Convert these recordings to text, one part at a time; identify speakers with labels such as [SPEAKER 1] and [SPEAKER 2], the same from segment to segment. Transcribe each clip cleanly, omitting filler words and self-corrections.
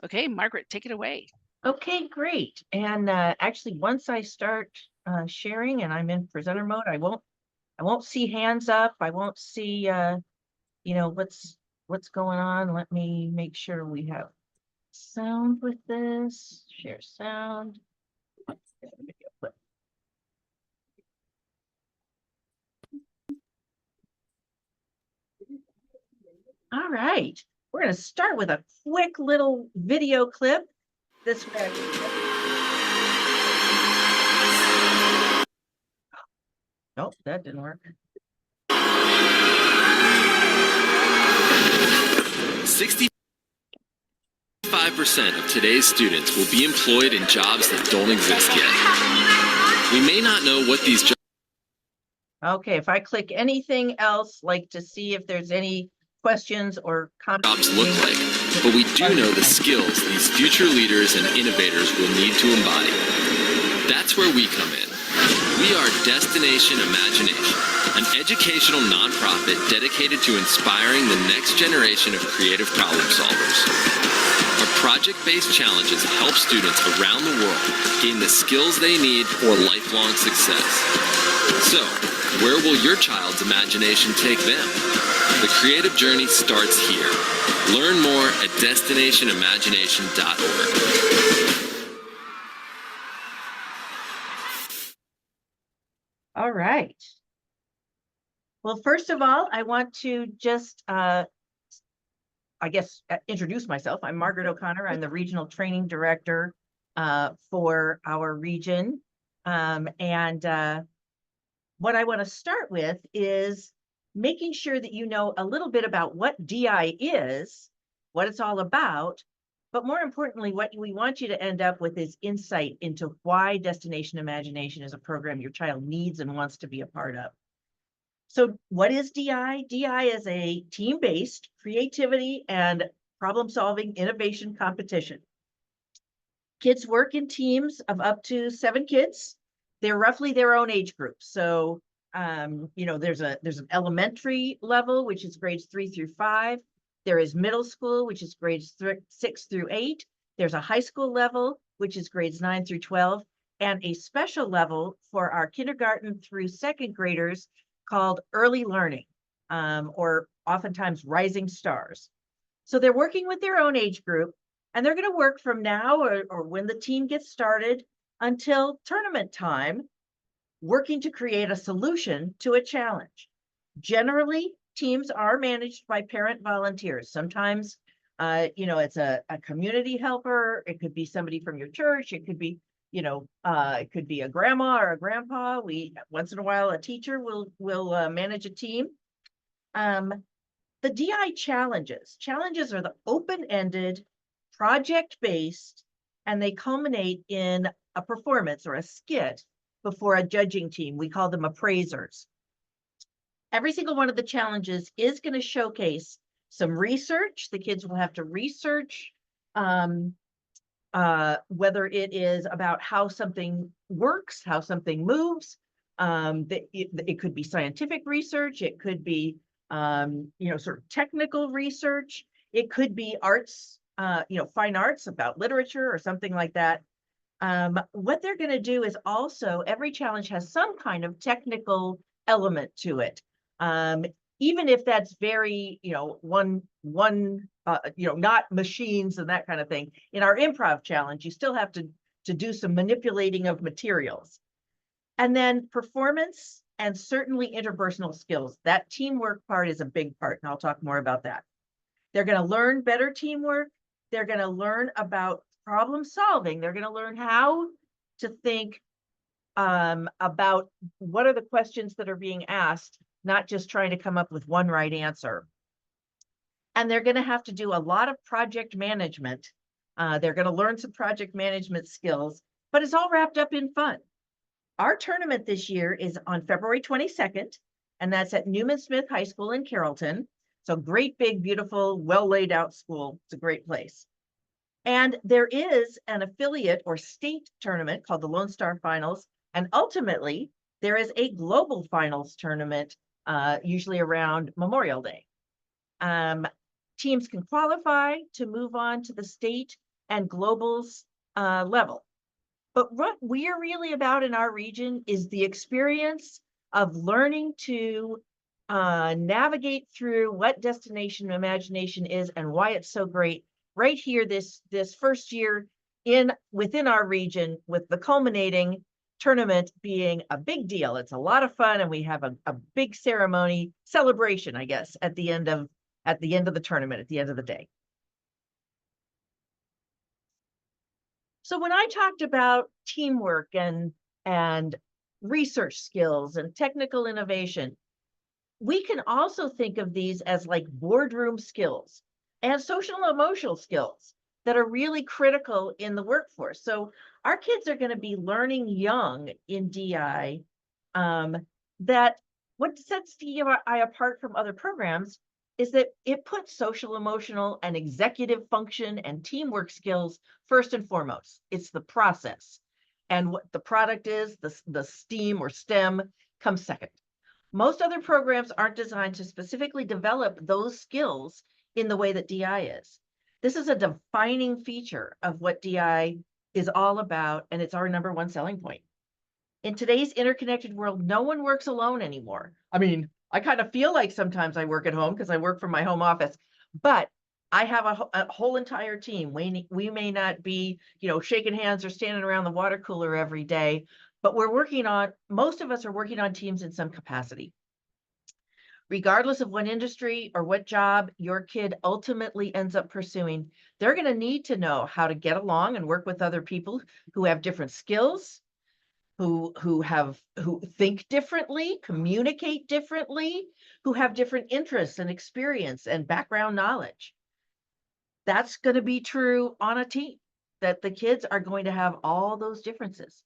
[SPEAKER 1] Okay, Margaret, take it away.
[SPEAKER 2] Okay, great. And actually, once I start sharing and I'm in presenter mode, I won't see hands up. I won't see what's going on. Let me make sure we have sound with this. Share sound. Video clip. All right. We're going to start with a quick little video clip. This way. Nope, that didn't work.
[SPEAKER 3] 65% of today's students will be employed in jobs that don't exist yet. We may not know what these jobs.
[SPEAKER 2] Okay, if I click anything else, like to see if there's any questions or comments
[SPEAKER 3] look like, but we do know the skills these future leaders and innovators will need to embody. That's where we come in. We are Destination Imagination, an educational nonprofit dedicated to inspiring the next generation of creative problem solvers. Our project-based challenges help students around the world gain the skills they need for lifelong success. So, where will your child's imagination take them? The creative journey starts here. Learn more at destinationimagination.org.
[SPEAKER 2] All right. Well, first of all, I want to just, introduce myself. I'm Margaret O'Connor. I'm the Regional Training Director for our region. What I want to start with is making sure that you know a little bit about what DI is, what it's all about, but more importantly, what we want you to end up with is insight into why Destination Imagination is a program your child needs and wants to be a part of. So what is DI? DI is a team-based creativity and problem-solving innovation competition. Kids work in teams of up to 7 kids. They're roughly their own age group. So, there's an elementary level, which is grades 3 through 5. There is middle school, which is grades 6 through 8. There's a high school level, which is grades 9 through 12, and a special level for our kindergarten through 2nd graders called early learning, or oftentimes rising stars. So they're working with their own age group, and they're going to work from now or when the team gets started until tournament time, working to create a solution to a challenge. Generally, teams are managed by parent volunteers. Sometimes, it's a community helper. It could be somebody from your church. It could be, it could be a grandma or a grandpa. Once in a while, a teacher will manage a team. The DI challenges are the open-ended, project-based, and they culminate in a performance or a skit before a judging team. We call them appraisers. Every single one of the challenges is going to showcase some research. The kids will have to research whether it is about how something works, how something moves. It could be scientific research. It could be, sort of technical research. It could be arts, fine arts about literature or something like that. What they're going to do is also, every challenge has some kind of technical element to it. Even if that's very, not machines and that kind of thing. In our improv challenge, you still have to do some manipulating of materials. And then performance and certainly interpersonal skills. That teamwork part is a big part, and I'll talk more about that. They're going to learn better teamwork. They're going to learn about problem solving. They're going to learn how to think about what are the questions that are being asked, not just trying to come up with one right answer. And they're going to have to do a lot of project management. They're going to learn some project management skills, but it's all wrapped up in fun. Our tournament this year is on February 22nd, and that's at Newman Smith High School in Carrollton. So great, big, beautiful, well laid out school. It's a great place. And there is an affiliate or state tournament called the Lone Star Finals. And ultimately, there is a global finals tournament, usually around Memorial Day. teams can qualify to move on to the state and globals level. But what we're really about in our region is the experience of learning to navigate through what Destination Imagination is and why it's so great right here this first year within our region, with the culminating tournament being a big deal. It's a lot of fun, and we have a big ceremony celebration, I guess, at the end of the tournament, at the end of the day. So when I talked about teamwork and research skills and technical innovation, we can also think of these as like boardroom skills and social and emotional skills that are really critical in the workforce. So our kids are going to be learning young in DI that what sets DI apart from other programs is that it puts social, emotional, and executive function and teamwork skills first and foremost. It's the process. And what the product is, the STEAM or STEM, comes second. Most other programs aren't designed to specifically develop those skills in the way that DI is. This is a defining feature of what DI is all about, and it's our #1 selling point. In today's interconnected world, no one works alone anymore. I mean, I kind of feel like sometimes I work at home because I work from my home office, but I have a whole entire team. We may not be, shaking hands or standing around the water cooler every day, but most of us are working on teams in some capacity. Regardless of what industry or what job your kid ultimately ends up pursuing, they're going to need to know how to get along and work with other people who have different skills, who think differently, communicate differently, who have different interests and experience and background knowledge. That's going to be true on a team, that the kids are going to have all those differences.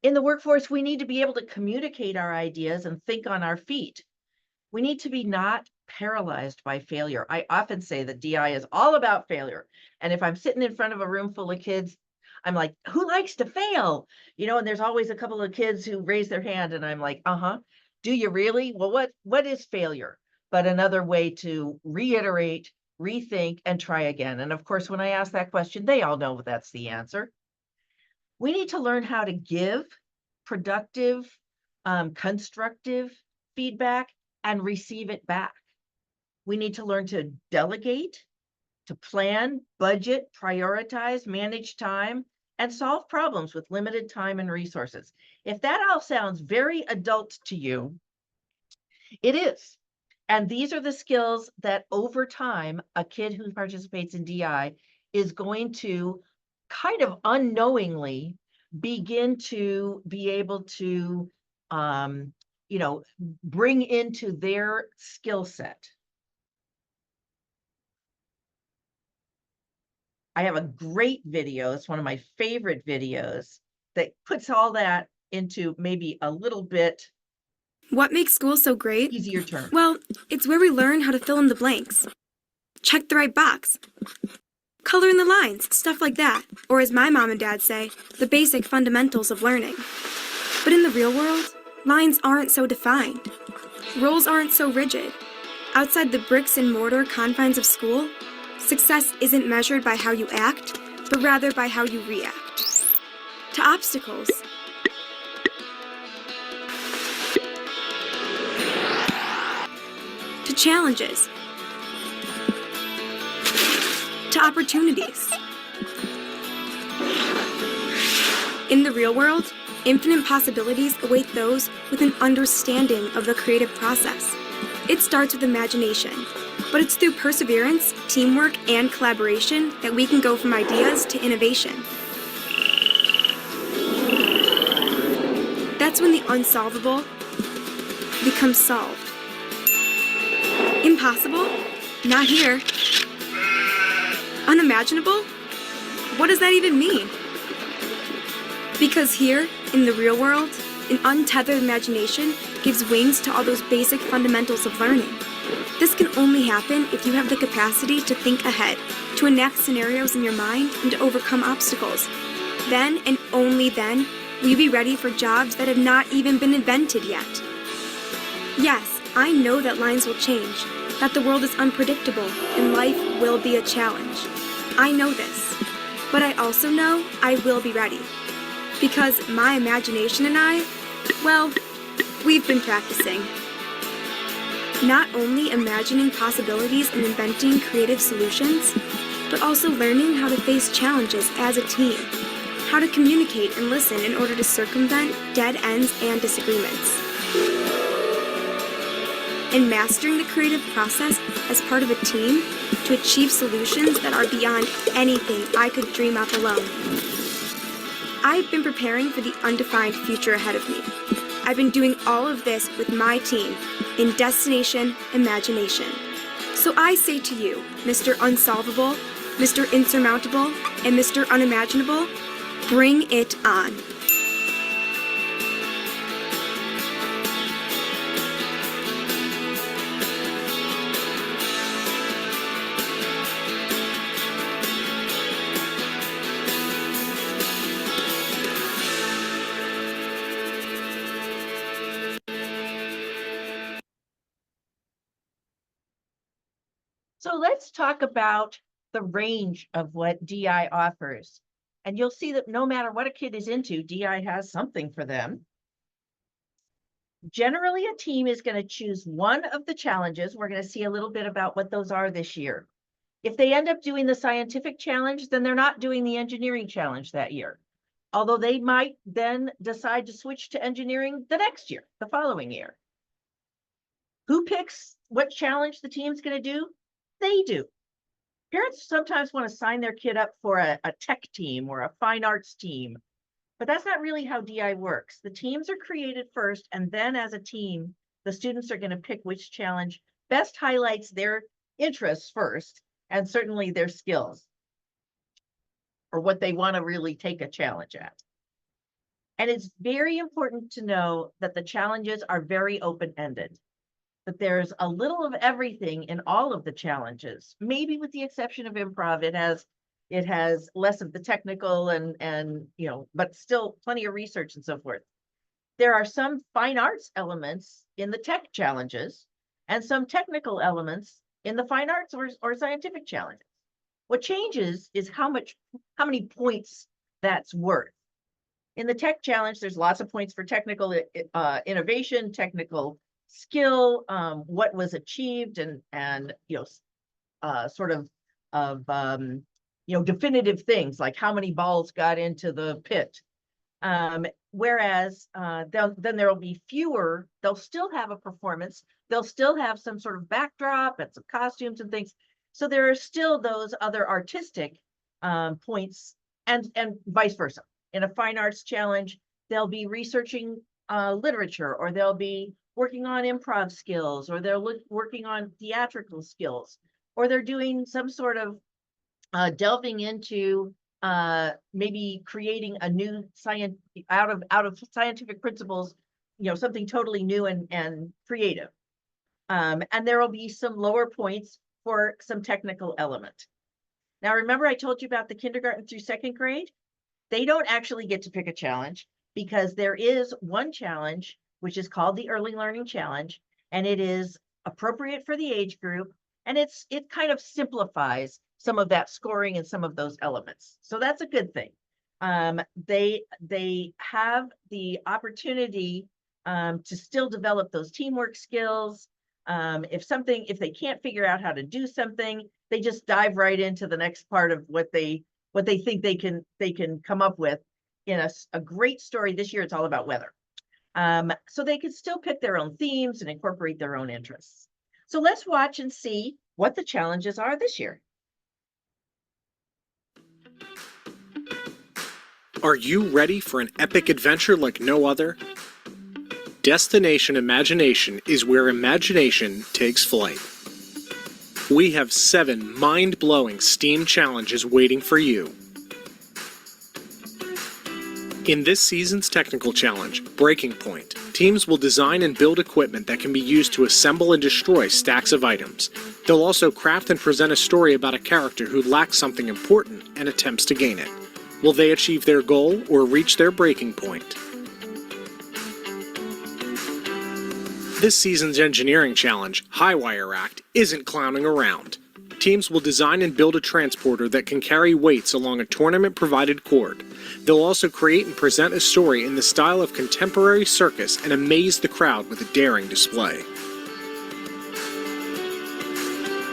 [SPEAKER 2] In the workforce, we need to be able to communicate our ideas and think on our feet. We need to be not paralyzed by failure. I often say that DI is all about failure. And if I'm sitting in front of a room full of kids, I'm like, who likes to fail? And there's always a couple of kids who raise their hand, and I'm like, do you really? Well, what is failure? But another way to reiterate, rethink, and try again. And of course, when I ask that question, they all know that's the answer. We need to learn how to give productive, constructive feedback and receive it back. We need to learn to delegate, to plan, budget, prioritize, manage time, and solve problems with limited time and resources. If that all sounds very adult to you, it is. And these are the skills that over time, a kid who participates in DI is going to kind of unknowingly begin to be able to bring into their skill set. I have a great video. It's one of my favorite videos that puts all that into maybe a little bit
[SPEAKER 1] What makes school so great?
[SPEAKER 2] easier term.
[SPEAKER 1] Well, it's where we learn how to fill in the blanks, check the right box, color in the lines, stuff like that. Or as my mom and dad say, the basic fundamentals of learning. But in the real world, lines aren't so defined. Roles aren't so rigid. Outside the bricks and mortar confines of school, success isn't measured by how you act, but rather by how you react. To obstacles. To challenges. To opportunities. In the real world, infinite possibilities await those with an understanding of the creative process. It starts with imagination, but it's through perseverance, teamwork, and collaboration that we can go from ideas to innovation. That's when the unsolvable becomes solved. Impossible? Not here. Unimaginable? What does that even mean? Because here, in the real world, an untethered imagination gives wings to all those basic fundamentals of learning. This can only happen if you have the capacity to think ahead, to enact scenarios in your mind, and to overcome obstacles. Then, and only then, will you be ready for jobs that have not even been invented yet. Yes, I know that lines will change, that the world is unpredictable and life will be a challenge. I know this, but I also know I will be ready. Because my imagination and I, well, we've been practicing. Not only imagining possibilities and inventing creative solutions, but also learning how to face challenges as a team, how to communicate and listen in order to circumvent dead ends and disagreements. And mastering the creative process as part of a team to achieve solutions that are beyond anything I could dream up alone. I've been preparing for the undefined future ahead of me. I've been doing all of this with my team in Destination Imagination. So I say to you, Mr. Unsolvable, Mr. Insurmountable, and Mr. Unimaginable, bring it on.
[SPEAKER 2] So let's talk about the range of what DI offers. And you'll see that no matter what a kid is into, DI has something for them. Generally, a team is going to choose one of the challenges. We're going to see a little bit about what those are this year. If they end up doing the scientific challenge, then they're not doing the engineering challenge that year. Although they might then decide to switch to engineering the next year, the following year. Who picks what challenge the team's going to do? They do. Parents sometimes want to sign their kid up for a tech team or a fine arts team, but that's not really how DI works. The teams are created first, and then as a team, the students are going to pick which challenge best highlights their interests first, and certainly their skills, or what they want to really take a challenge at. And it's very important to know that the challenges are very open-ended. That there's a little of everything in all of the challenges, maybe with the exception of improv. It has less of the technical and but still plenty of research and so forth. There are some fine arts elements in the tech challenges and some technical elements in the fine arts or scientific challenges. What changes is how many points that's worth. In the tech challenge, there's lots of points for technical innovation, technical skill, what was achieved, and definitive things like how many balls got into the pit. Whereas then there will be fewer. They'll still have a performance. They'll still have some sort of backdrop and some costumes and things. So there are still those other artistic points, and vice versa. In a fine arts challenge, they'll be researching literature, or they'll be working on improv skills, or they're working on theatrical skills, or they're doing some sort of delving into maybe creating a new science out of scientific principles, something totally new and creative. And there will be some lower points for some technical element. Now, remember I told you about the kindergarten through second grade? They don't actually get to pick a challenge, because there is one challenge which is called the Early Learning Challenge, and it is appropriate for the age group, and it kind of simplifies some of that scoring and some of those elements. So that's a good thing. They have the opportunity to still develop those teamwork skills. If they can't figure out how to do something, they just dive right into the next part of what they think they can come up with. In a great story this year, it's all about weather. So they can still pick their own themes and incorporate their own interests. So let's watch and see what the challenges are this year.
[SPEAKER 4] Are you ready for an epic adventure like no other? Destination Imagination is where imagination takes flight. We have 7 mind-blowing STEAM challenges waiting for you. In this season's technical challenge, Breaking Point, teams will design and build equipment that can be used to assemble and destroy stacks of items. They'll also craft and present a story about a character who lacks something important and attempts to gain it. Will they achieve their goal or reach their breaking point? This season's engineering challenge, High Wire Act, isn't clowning around. Teams will design and build a transporter that can carry weights along a tournament-provided cord. They'll also create and present a story in the style of contemporary circus and amaze the crowd with a daring display.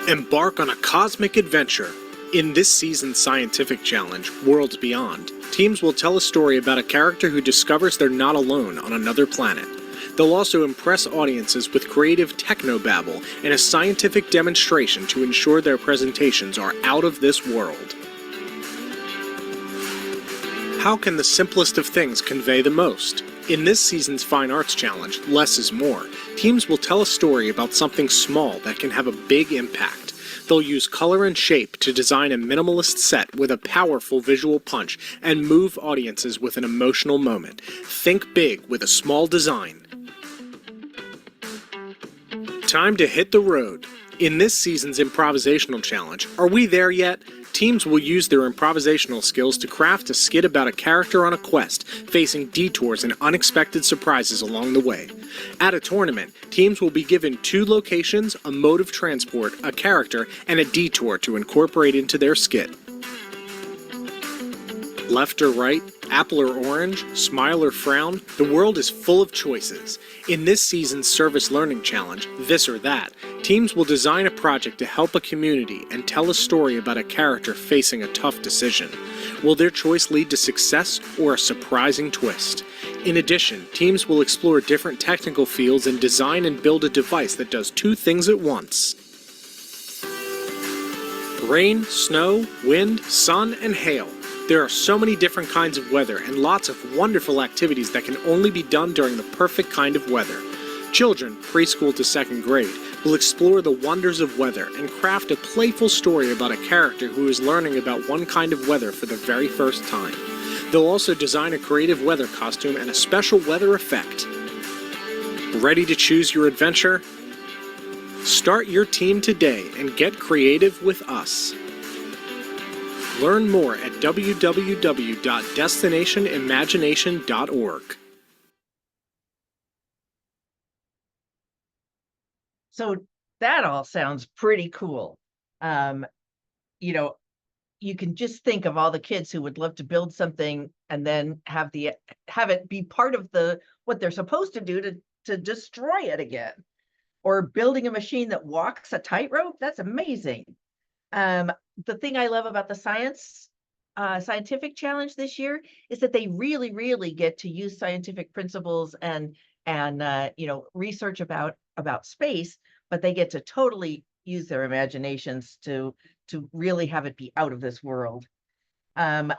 [SPEAKER 4] Embark on a cosmic adventure. In this season's scientific challenge, Worlds Beyond, teams will tell a story about a character who discovers they're not alone on another planet. They'll also impress audiences with creative technobabble and a scientific demonstration to ensure their presentations are out of this world. How can the simplest of things convey the most? In this season's Fine Arts Challenge, Less is More, teams will tell a story about something small that can have a big impact. They'll use color and shape to design a minimalist set with a powerful visual punch and move audiences with an emotional moment. Think big with a small design. Time to hit the road. In this season's improvisational challenge, Are We There Yet? Teams will use their improvisational skills to craft a skit about a character on a quest, facing detours and unexpected surprises along the way. At a tournament, teams will be given 2 locations, a mode of transport, a character, and a detour to incorporate into their skit. Left or right, apple or orange, smile or frown, the world is full of choices. In this season's Service Learning Challenge, This or That, teams will design a project to help a community and tell a story about a character facing a tough decision. Will their choice lead to success or a surprising twist? In addition, teams will explore different technical fields and design and build a device that does 2 things at once. Rain, snow, wind, sun, and hail. There are so many different kinds of weather and lots of wonderful activities that can only be done during the perfect kind of weather. Children, preschool to 2nd grade, will explore the wonders of weather and craft a playful story about a character who is learning about one kind of weather for the very first time. They'll also design a creative weather costume and a special weather effect. Ready to choose your adventure? Start your team today and get creative with us. Learn more at www.destinationimagination.org.
[SPEAKER 2] So that all sounds pretty cool. You can just think of all the kids who would love to build something and then have it be part of what they're supposed to do to destroy it again. Or building a machine that walks a tightrope. That's amazing. The thing I love about the scientific challenge this year is that they really, really get to use scientific principles and research about space, but they get to totally use their imaginations to really have it be out of this world. I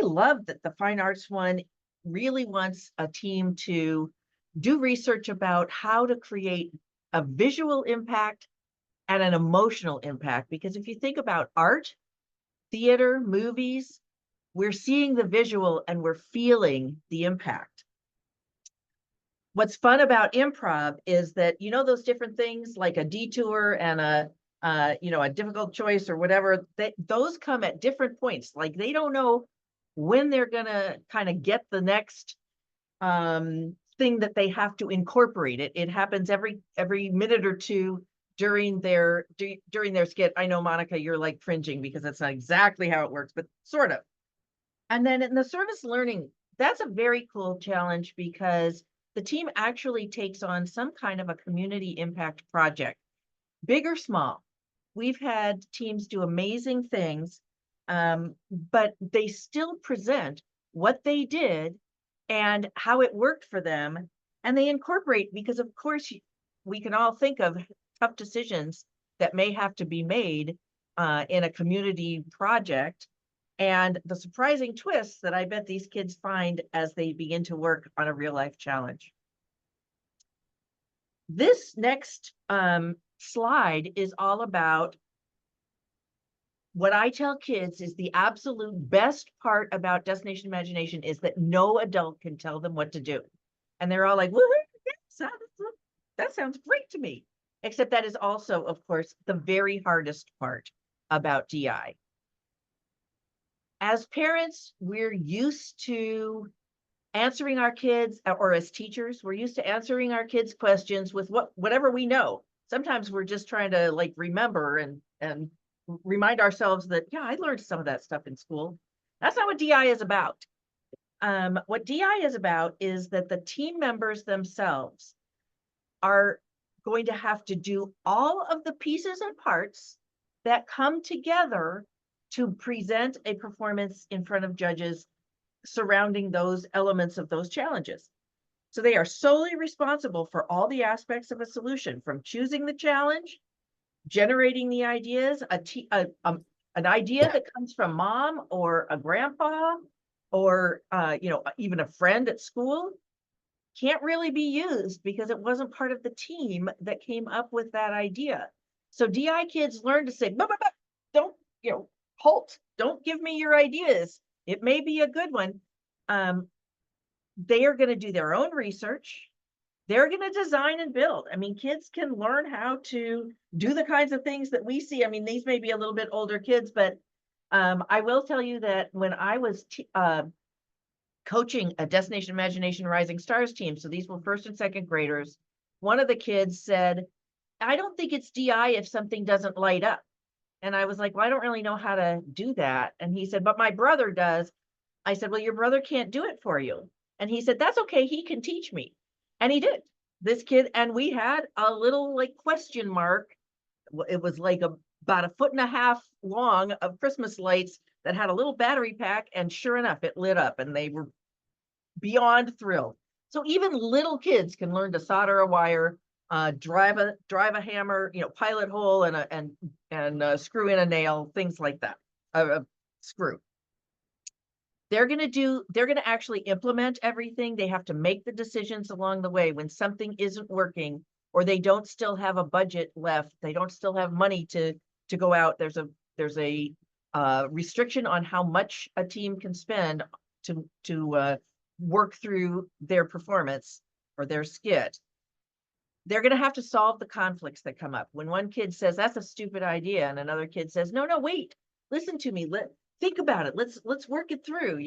[SPEAKER 2] love that the Fine Arts one really wants a team to do research about how to create a visual impact and an emotional impact. Because if you think about art, theater, movies, we're seeing the visual and we're feeling the impact. What's fun about improv is that, those different things like a detour and a difficult choice or whatever, those come at different points. Like they don't know when they're going to kind of get the next thing that they have to incorporate. It happens every minute or two during their skit. I know, Monica, you're like cringing because that's not exactly how it works, but sort of. And then in the service learning, that's a very cool challenge because the team actually takes on some kind of a community impact project, big or small. We've had teams do amazing things, but they still present what they did and how it worked for them. And they incorporate, because of course we can all think of tough decisions that may have to be made in a community project, and the surprising twists that I bet these kids find as they begin to work on a real life challenge. This next slide is all about what I tell kids is the absolute best part about Destination Imagination is that no adult can tell them what to do. And they're all like, woohoo, that sounds great to me. Except that is also, of course, the very hardest part about DI. As parents, we're used to answering our kids, or as teachers, we're used to answering our kids' questions with whatever we know. Sometimes we're just trying to like remember and remind ourselves that, yeah, I learned some of that stuff in school. That's not what DI is about. What DI is about is that the team members themselves are going to have to do all of the pieces and parts that come together to present a performance in front of judges surrounding those elements of those challenges. So they are solely responsible for all the aspects of a solution, from choosing the challenge, generating the ideas, an idea that comes from mom or a grandpa or even a friend at school can't really be used because it wasn't part of the team that came up with that idea. So DI kids learn to say, don't, halt, don't give me your ideas. It may be a good one. They are going to do their own research. They're going to design and build. I mean, kids can learn how to do the kinds of things that we see. I mean, these may be a little bit older kids, but I will tell you that when I was coaching a Destination Imagination Rising Stars team, so these were first and second graders, one of the kids said, I don't think it's DI if something doesn't light up. And I was like, well, I don't really know how to do that. And he said, but my brother does. I said, well, your brother can't do it for you. And he said, that's okay, he can teach me. And he did. This kid, and we had a little like question mark. It was like about 1.5 feet long of Christmas lights that had a little battery pack, and sure enough, it lit up, and they were beyond thrilled. So even little kids can learn to solder a wire, drive a hammer, pilot hole, and screw in a nail, things like that. Screw. They're going to actually implement everything. They have to make the decisions along the way when something isn't working, or they don't still have a budget left. They don't still have money to go out. There's a restriction on how much a team can spend to work through their performance or their skit. They're going to have to solve the conflicts that come up. When one kid says, that's a stupid idea, and another kid says, no, wait, listen to me. Think about it. Let's work it through,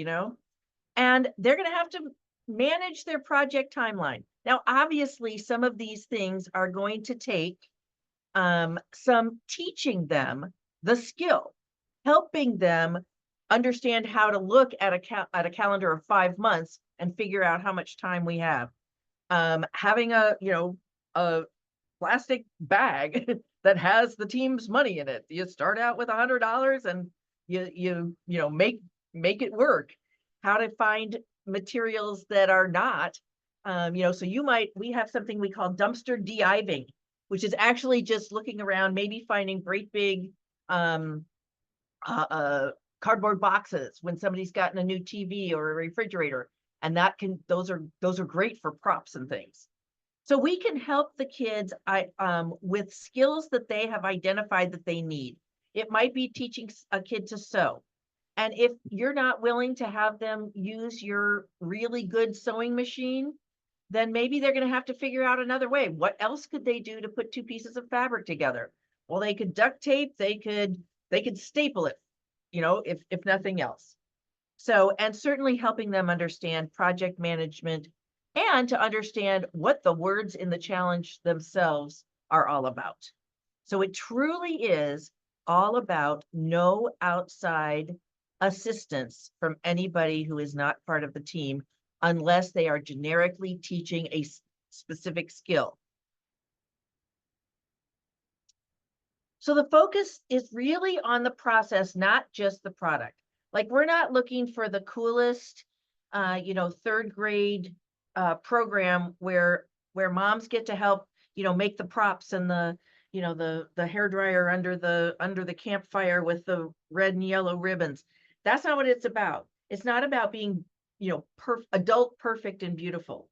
[SPEAKER 2] and they're going to have to manage their project timeline. Now, obviously, some of these things are going to take some teaching them the skill, helping them understand how to look at a calendar of 5 months and figure out how much time we have. Having a plastic bag that has the team's money in it. You start out with $100 and you make it work. How to find materials that are not, so we have something we call dumpster de-iving, which is actually just looking around, maybe finding great big cardboard boxes when somebody's gotten a new TV or a refrigerator, and those are great for props and things. So we can help the kids with skills that they have identified that they need. It might be teaching a kid to sew. And if you're not willing to have them use your really good sewing machine, then maybe they're going to have to figure out another way. What else could they do to put two pieces of fabric together? Well, they could duct tape, they could staple it, if nothing else. So, and certainly helping them understand project management and to understand what the words in the challenge themselves are all about. So it truly is all about no outside assistance from anybody who is not part of the team, unless they are generically teaching a specific skill. So the focus is really on the process, not just the product. Like, we're not looking for the coolest, third grade program where moms get to help, make the props and the hairdryer under the campfire with the red and yellow ribbons. That's not what it's about. It's not about being, adult perfect and beautiful.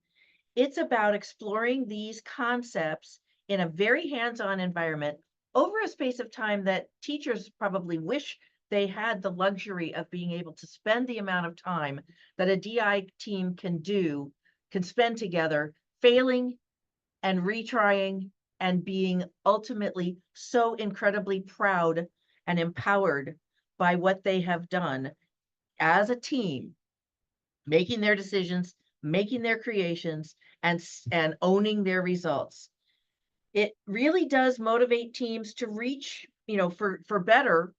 [SPEAKER 2] It's about exploring these concepts in a very hands-on environment over a space of time that teachers probably wish they had the luxury of being able to spend the amount of time that a DI team can spend together, failing and retrying and being ultimately so incredibly proud and empowered by what they have done as a team, making their decisions, making their creations, and owning their results. It really does motivate teams to reach, for better,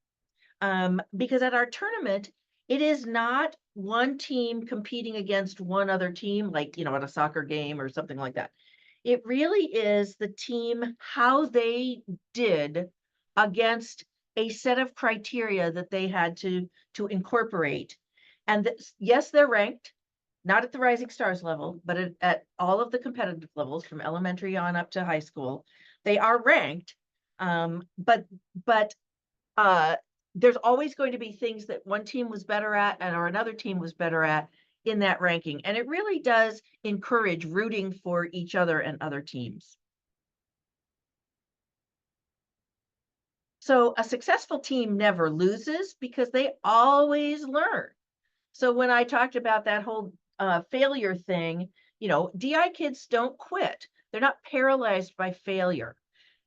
[SPEAKER 2] because at our tournament, it is not one team competing against one other team, like, at a soccer game or something like that. It really is the team, how they did against a set of criteria that they had to incorporate. And yes, they're ranked, not at the Rising Stars level, but at all of the competitive levels from elementary on up to high school. They are ranked, but there's always going to be things that one team was better at or another team was better at in that ranking. And it really does encourage rooting for each other and other teams. So a successful team never loses because they always learn. So when I talked about that whole failure thing, DI kids don't quit. They're not paralyzed by failure.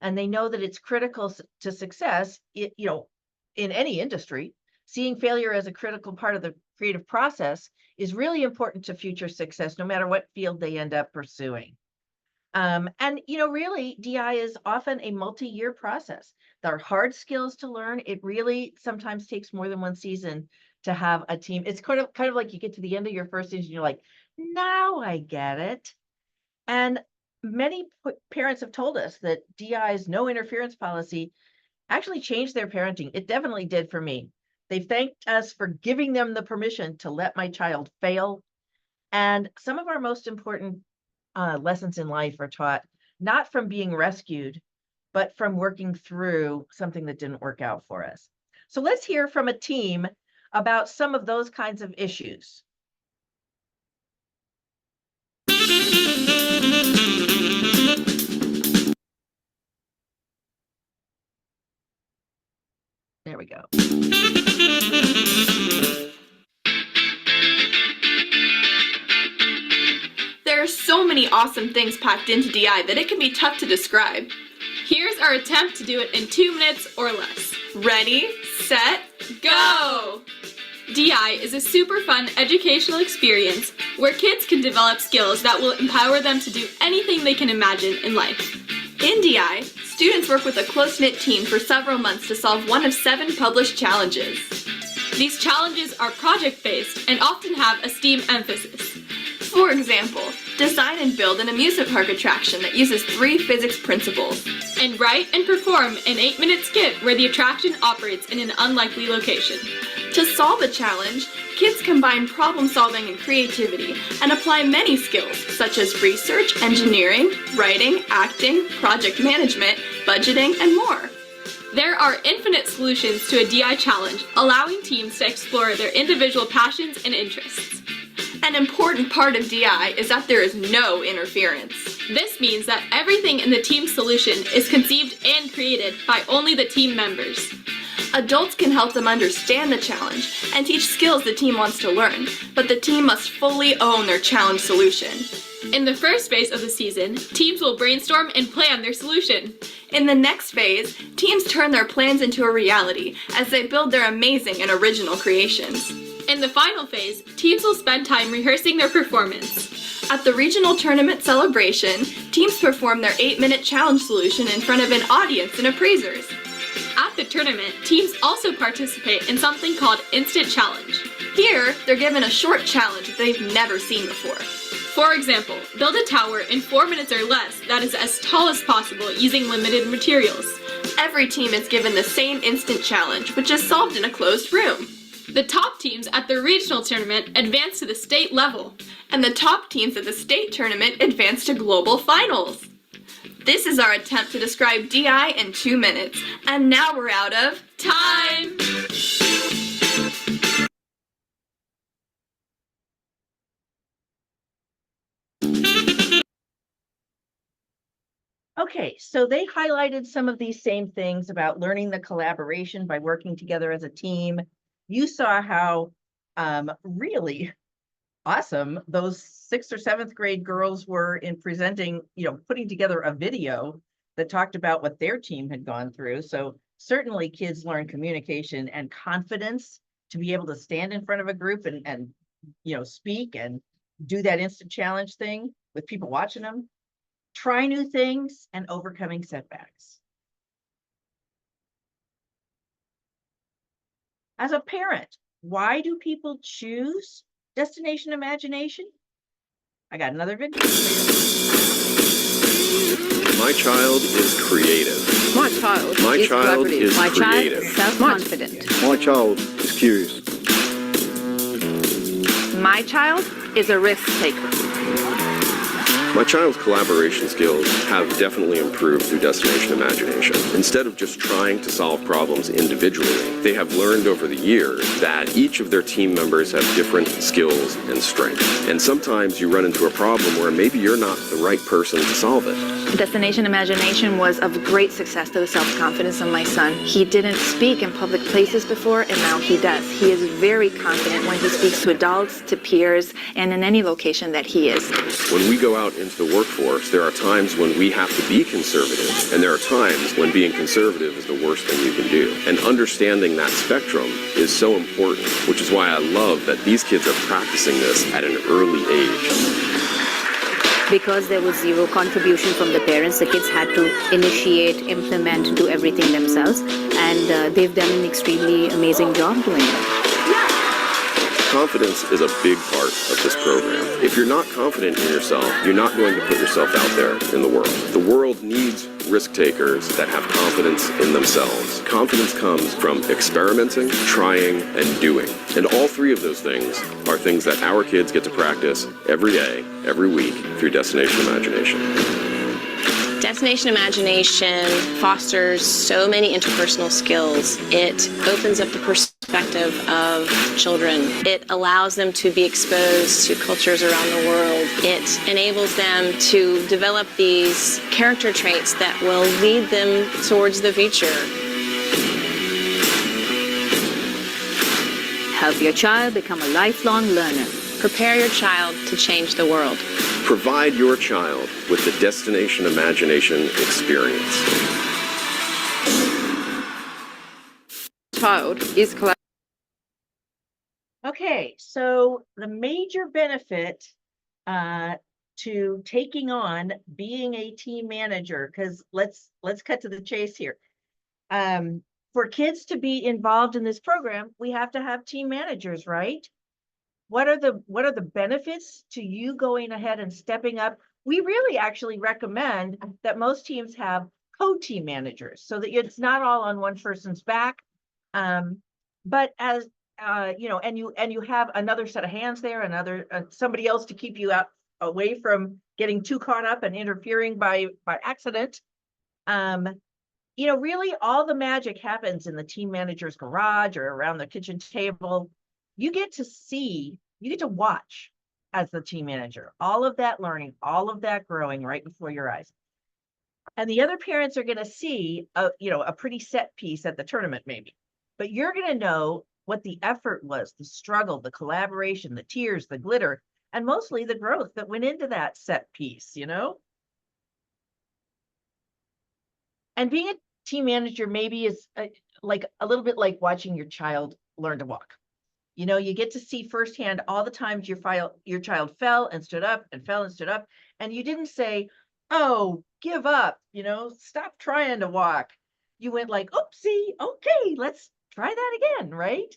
[SPEAKER 2] And they know that it's critical to success, in any industry. Seeing failure as a critical part of the creative process is really important to future success, no matter what field they end up pursuing. Really, DI is often a multi-year process. There are hard skills to learn. It really sometimes takes more than one season to have a team. It's kind of like you get to the end of your first season, you're like, now I get it. And many parents have told us that DI's no interference policy actually changed their parenting. It definitely did for me. They've thanked us for giving them the permission to let my child fail. And some of our most important lessons in life are taught not from being rescued, but from working through something that didn't work out for us. So let's hear from a team about some of those kinds of issues. There we go.
[SPEAKER 5] There are so many awesome things packed into DI that it can be tough to describe. Here's our attempt to do it in 2 minutes or less. Ready, set, go! DI is a super fun educational experience where kids can develop skills that will empower them to do anything they can imagine in life. In DI, students work with a close-knit team for several months to solve one of 7 published challenges. These challenges are project-based and often have a STEAM emphasis. For example, design and build an amusement park attraction that uses 3 physics principles, and write and perform an 8-minute skit where the attraction operates in an unlikely location. To solve a challenge, kids combine problem solving and creativity and apply many skills such as research, engineering, writing, acting, project management, budgeting, and more. There are infinite solutions to a DI challenge, allowing teams to explore their individual passions and interests. An important part of DI is that there is no interference. This means that everything in the team solution is conceived and created by only the team members. Adults can help them understand the challenge and teach skills the team wants to learn, but the team must fully own their challenge solution. In the first phase of the season, teams will brainstorm and plan their solution. In the next phase, teams turn their plans into a reality as they build their amazing and original creations. In the final phase, teams will spend time rehearsing their performance. At the regional tournament celebration, teams perform their 8-minute challenge solution in front of an audience and appraisers. At the tournament, teams also participate in something called Instant Challenge. Here, they're given a short challenge that they've never seen before. For example, build a tower in 4 minutes or less that is as tall as possible using limited materials. Every team is given the same instant challenge, which is solved in a closed room. The top teams at the regional tournament advance to the state level, and the top teams at the state tournament advance to global finals. This is our attempt to describe DI in 2 minutes, and now we're out of time!
[SPEAKER 2] Okay, so they highlighted some of these same things about learning the collaboration by working together as a team. You saw how really awesome those 6th or 7th grade girls were in presenting, putting together a video that talked about what their team had gone through. So certainly kids learn communication and confidence to be able to stand in front of a group and speak and do that instant challenge thing with people watching them, try new things, and overcoming setbacks. As a parent, why do people choose Destination Imagination? I got another video.
[SPEAKER 6] My child is creative.
[SPEAKER 7] My child
[SPEAKER 6] My
[SPEAKER 7] is
[SPEAKER 6] child
[SPEAKER 7] collaborative.
[SPEAKER 6] is
[SPEAKER 8] My child
[SPEAKER 6] creative.
[SPEAKER 8] is self-confident.
[SPEAKER 9] My child is curious.
[SPEAKER 8] My child is a risk taker.
[SPEAKER 6] My child's collaboration skills have definitely improved through Destination Imagination. Instead of just trying to solve problems individually, they have learned over the years that each of their team members have different skills and strengths. And sometimes you run into a problem where maybe you're not the right person to solve it.
[SPEAKER 8] Destination Imagination was of great success to the self-confidence of my son. He didn't speak in public places before, and now he does. He is very confident when he speaks to adults, to peers, and in any location that he is.
[SPEAKER 6] When we go out into the workforce, there are times when we have to be conservative, and there are times when being conservative is the worst thing you can do. And understanding that spectrum is so important, which is why I love that these kids are practicing this at an early age.
[SPEAKER 10] Because there was zero contribution from the parents, the kids had to initiate, implement, do everything themselves, and they've done an extremely amazing job doing it.
[SPEAKER 6] Confidence is a big part of this program. If you're not confident in yourself, you're not going to put yourself out there in the world. The world needs risk takers that have confidence in themselves. Confidence comes from experimenting, trying, and doing. And all three of those things are things that our kids get to practice every day, every week through Destination Imagination.
[SPEAKER 11] Destination Imagination fosters so many interpersonal skills. It opens up the perspective of children. It allows them to be exposed to cultures around the world. It enables them to develop these character traits that will lead them towards the future.
[SPEAKER 10] Help your child become a lifelong learner.
[SPEAKER 11] Prepare your child to change the world.
[SPEAKER 6] Provide your child with the Destination Imagination experience.
[SPEAKER 7] Child is collaborative.
[SPEAKER 2] Okay, so the major benefit to taking on being a team manager, because let's cut to the chase here. For kids to be involved in this program, we have to have team managers, right? What are the benefits to you going ahead and stepping up? We really actually recommend that most teams have co-team managers so that it's not all on one person's back. But as you know, and you have another set of hands there, another somebody else to keep you out away from getting too caught up and interfering by accident. You know, really all the magic happens in the team manager's garage or around the kitchen table. You get to watch as the team manager, all of that learning, all of that growing right before your eyes. And the other parents are going to see a pretty set piece at the tournament maybe, but you're going to know what the effort was, the struggle, the collaboration, the tears, the glitter, and mostly the growth that went into that set piece, you know? And being a team manager maybe is like a little bit like watching your child learn to walk. You know, you get to see firsthand all the times your child fell and stood up and fell and stood up, and you didn't say, "Oh, give up," you know, "Stop trying to walk." You went like, "Oopsie, okay, let's try that again," right?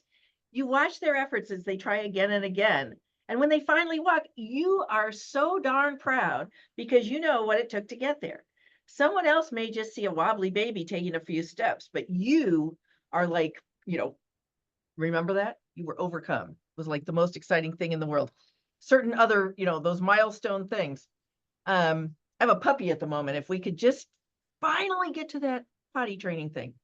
[SPEAKER 2] You watch their efforts as they try again and again. And when they finally walk, you are so darn proud because you know what it took to get there. Someone else may just see a wobbly baby taking a few steps, but you are like, you know, remember that? You were overcome. It was like the most exciting thing in the world. Certain other, you know, those milestone things. I have a puppy at the moment. If we could just finally get to that potty training thing.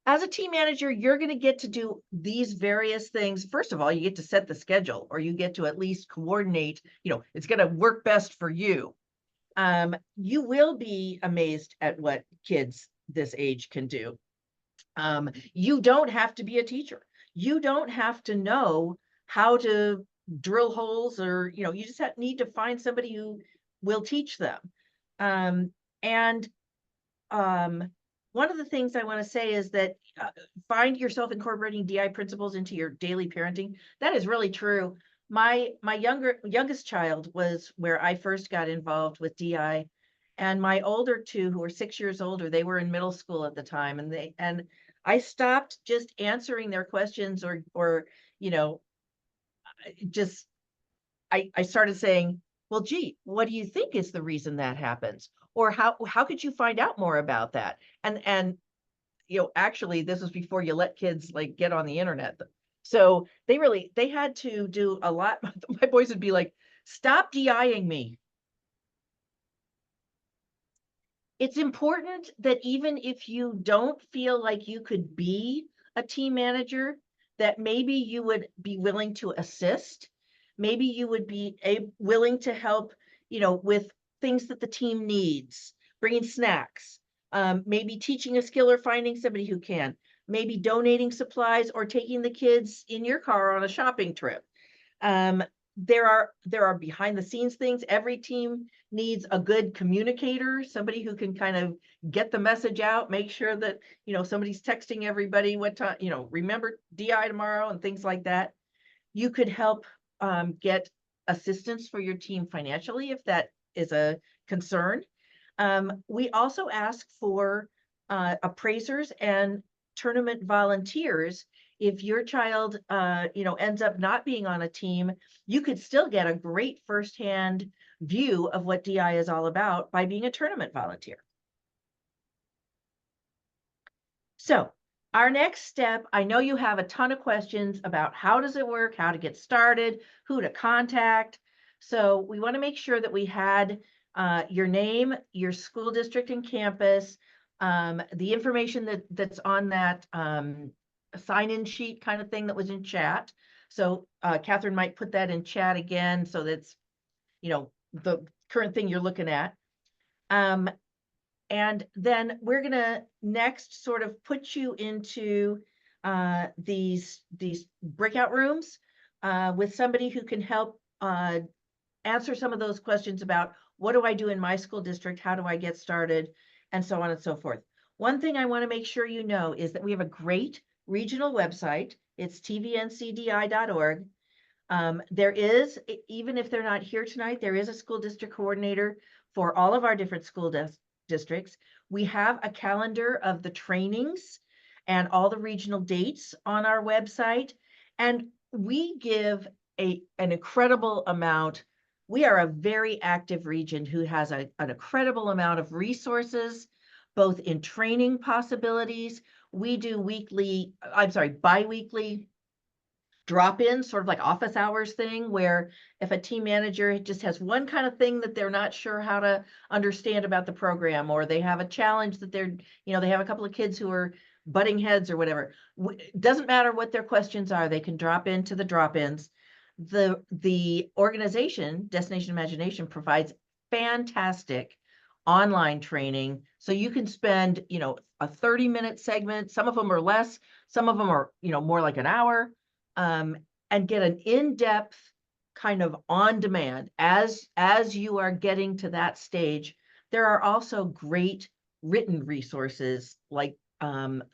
[SPEAKER 2] As a team manager, you're going to get to do these various things. First of all, you get to set the schedule, or you get to at least coordinate, you know, it's going to work best for you. You will be amazed at what kids this age can do. You don't have to be a teacher. You don't have to know how to drill holes, or, you know, you just need to find somebody who will teach them. One of the things I want to say is that find yourself incorporating DI principles into your daily parenting. That is really true. my youngest child was where I first got involved with DI, and my older two, who were 6 years older, they were in middle school at the time, and I stopped just answering their questions or you know, just I started saying, well, gee, what do you think is the reason that happens? Or how could you find out more about that? And actually this was before you let kids like get on the internet. So they had to do a lot. My boys would be like, stop DIing me. It's important that even if you don't feel like you could be a team manager, that maybe you would be willing to assist. Maybe you would be willing to help, with things that the team needs, bringing snacks, maybe teaching a skill or finding somebody who can, maybe donating supplies or taking the kids in your car on a shopping trip. There are behind the scenes things. Every team needs a good communicator, somebody who can kind of get the message out, make sure that, somebody's texting everybody what time, remember DI tomorrow and things like that. You could help get assistance for your team financially if that is a concern. We also ask for appraisers and tournament volunteers. If your child, ends up not being on a team, you could still get a great firsthand view of what DI is all about by being a tournament volunteer. So our next step, I know you have a ton of questions about how does it work, how to get started, who to contact. So we want to make sure that we had your name, your school district and campus, the information that's on that sign-in sheet kind of thing that was in chat. So Catherine might put that in chat again, so that's, the current thing you're looking at. And then we're gonna next sort of put you into these breakout rooms with somebody who can help answer some of those questions about what do I do in my school district, how do I get started, and so on and so forth. One thing I want to make sure you know is that we have a great regional website. It's tvncdi.org. There is, even if they're not here tonight, there is a school district coordinator for all of our different school districts. We have a calendar of the trainings and all the regional dates on our website. And we give an incredible amount. We are a very active region who has an incredible amount of resources, both in training possibilities. We do bi-weekly drop-ins, sort of like office hours thing, where if a team manager just has one kind of thing that they're not sure how to understand about the program, or they have a challenge that they have a couple of kids who are butting heads or whatever, it doesn't matter what their questions are, they can drop into the drop-ins. The organization, Destination Imagination, provides fantastic online training. So you can spend, a 30-minute segment, some of them are less, some of them are, more like an hour, and get an in-depth kind of on demand as you are getting to that stage. There are also great written resources like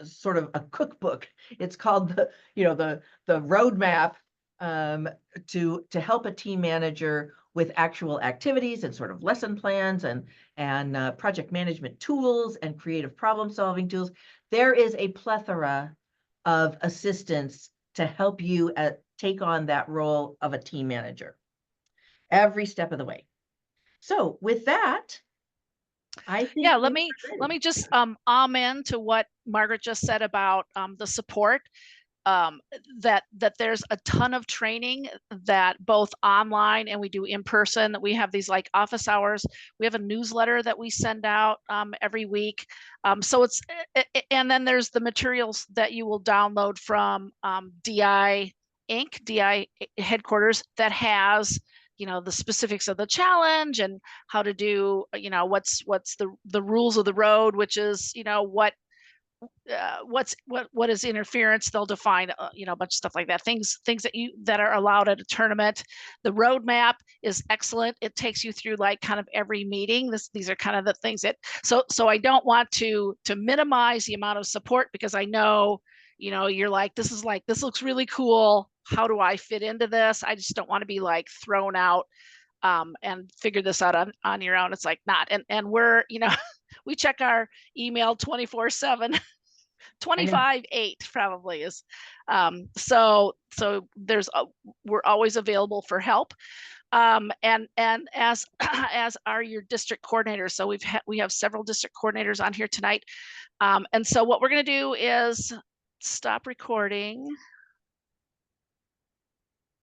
[SPEAKER 2] sort of a cookbook. It's called the roadmap to help a team manager with actual activities and sort of lesson plans and project management tools and creative problem solving tools. There is a plethora of assistance to help you take on that role of a team manager every step of the way. So with that, I think
[SPEAKER 7] let me just amen to what Margaret just said about the support. That there's a ton of training that both online and we do in person. We have these like office hours. We have a newsletter that we send out every week. So it's, and then there's the materials that you will download from DI Inc., DI headquarters, that has, the specifics of the challenge and how to do, what's the rules of the road, which is, what is interference. They'll define a bunch of stuff like that, things that are allowed at a tournament. The roadmap is excellent. It takes you through like kind of every meeting. These are kind of the things that, so I don't want to minimize the amount of support, because I know, you're like, this looks really cool. how do I fit into this? I just don't want to be like thrown out and figure this out on your own. It's like not, and we're, we check our email 24/7. 25/8 probably is. So there's we're always available for help. And as as are your district coordinators. So we have several district coordinators on here tonight. And so what we're going to do is stop recording.